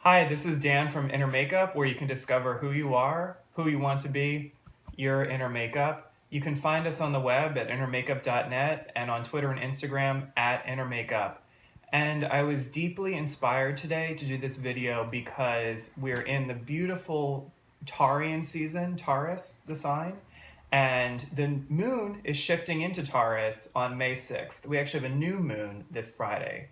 Hi, this is Dan from Inner Makeup, where you can discover who you are, who you want to be, your inner makeup. You can find us on the web at innermakeup.net and on Twitter and Instagram at innermakeup. And I was deeply inspired today to do this video because we're in the beautiful Taurian season, Taurus, the sign, and the moon is shifting into Taurus on May 6th. We actually have a new moon this Friday,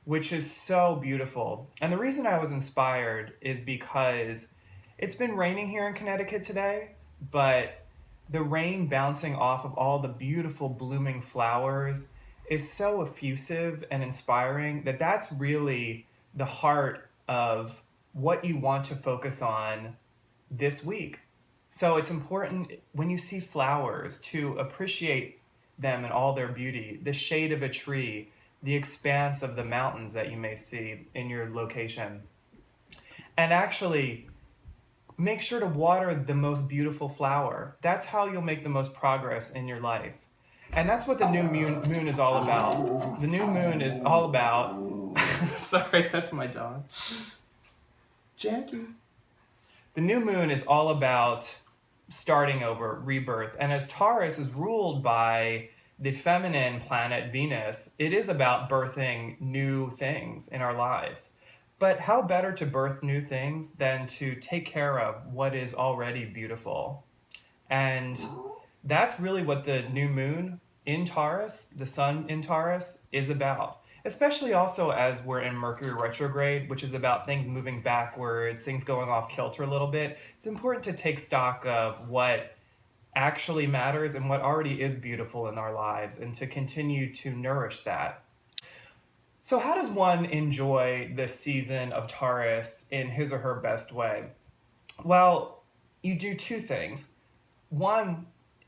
which is so beautiful. And the reason I was inspired is because it's been raining here in Connecticut today, but the rain bouncing off of all the beautiful blooming flowers is so effusive and inspiring that that's really the heart of what you want to focus on this week. So it's important when you see flowers to appreciate them in all their beauty, the shade of a tree, the expanse of the mountains that you may see in your location. And actually, make sure to water the most beautiful flower. That's how you'll make the most progress in your life. And that's what the new moon is all about. The new moon is all about. Sorry, that's my dog. Jackie. The new moon is all about starting over, rebirth. And as Taurus is ruled by the feminine planet Venus, it is about birthing new things in our lives. But how better to birth new things than to take care of what is already beautiful? And that's really what the new moon in Taurus, the sun in Taurus, is about. Especially also as we're in Mercury retrograde, which is about things moving backwards, things going off kilter a little bit. It's important to take stock of what actually matters and what already is beautiful in our lives and to continue to nourish that. So how does one enjoy this season of Taurus in his or her best way? Well, you do two things. One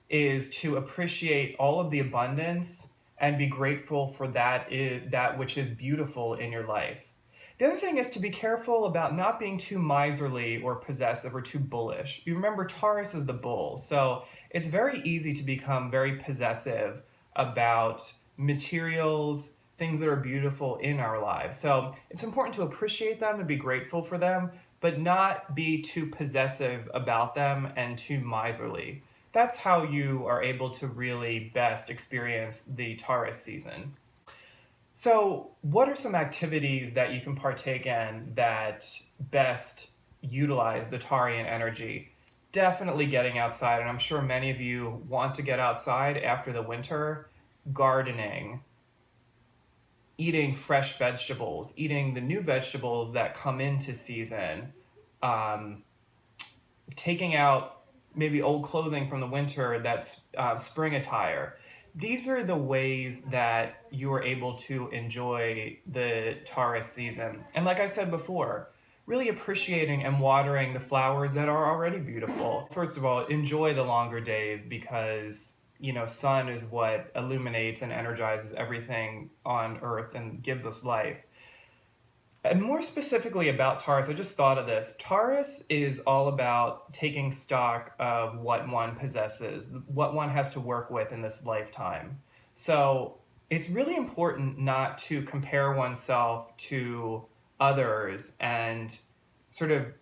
is to appreciate all of the abundance and be grateful for that which is beautiful in your life. The other thing is to be careful about not being too miserly or possessive or too bullish. You remember Taurus is the bull, so it's very easy to become very possessive about materials, things that are beautiful in our lives. So it's important to appreciate them and be grateful for them, but not be too possessive about them and too miserly. That's how you are able to really best experience the Taurus season. So, what are some activities that you can partake in that best utilize the Taurian energy? Definitely getting outside, and I'm sure many of you want to get outside after the winter. Gardening, eating fresh vegetables, eating the new vegetables that come into season, um, taking out maybe old clothing from the winter that's spring attire. These are the ways that you are able to enjoy the Taurus season. And like I said before, really appreciating and watering the flowers that are already beautiful. First of all, enjoy the longer days because, sun is what illuminates and energizes everything on earth and gives us life. And more specifically about Taurus, I just thought of this. Taurus is all about taking stock of what one possesses, what one has to work with in this lifetime. So it's really important not to compare oneself to others and sort of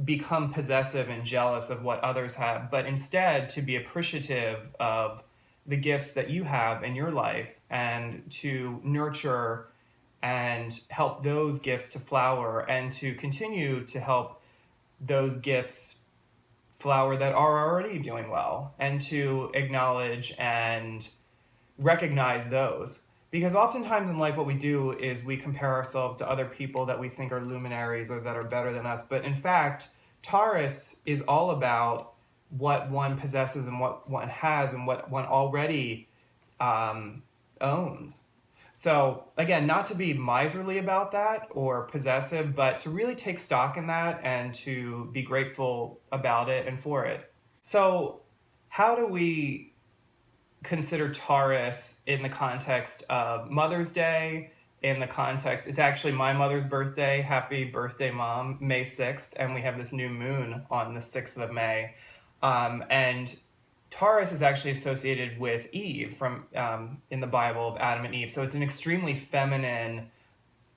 become possessive and jealous of what others have, but instead to be appreciative of the gifts that you have in your life and to nurture and help those gifts to flower and to continue to help those gifts flower that are already doing well and to acknowledge and recognize those. Because oftentimes in life, what we do is we compare ourselves to other people that we think are luminaries or that are better than us. But in fact, Taurus is all about what one possesses and what one has and what one already owns. So again, not to be miserly about that or possessive, but to really take stock in that and to be grateful about it and for it. So how do we consider Taurus in the context of Mother's Day? In the context, it's actually my mother's birthday. Happy birthday, Mom, May 6th. And we have this new moon on the 6th of May. And Taurus is actually associated with Eve from in the Bible of Adam and Eve. So it's an extremely feminine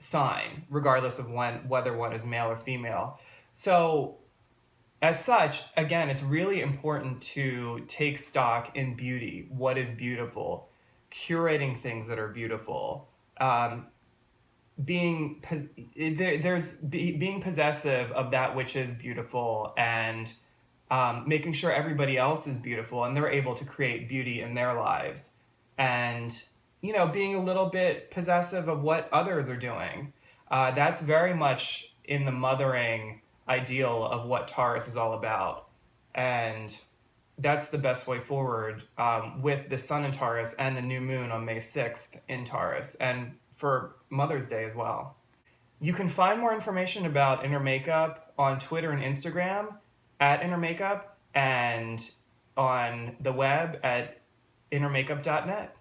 sign, regardless of whether one is male or female. So, as such, again, it's really important to take stock in beauty. What is beautiful? Curating things that are beautiful. Being being possessive of that which is beautiful, and making sure everybody else is beautiful and they're able to create beauty in their lives, and being a little bit possessive of what others are doing. That's very much in the mothering ideal of what Taurus is all about, and that's the best way forward, with the sun in Taurus and the new moon on May 6th in Taurus, and for Mother's Day as well. You can find more information about Inner Makeup on Twitter and Instagram at Inner Makeup, and on the web at innermakeup.net.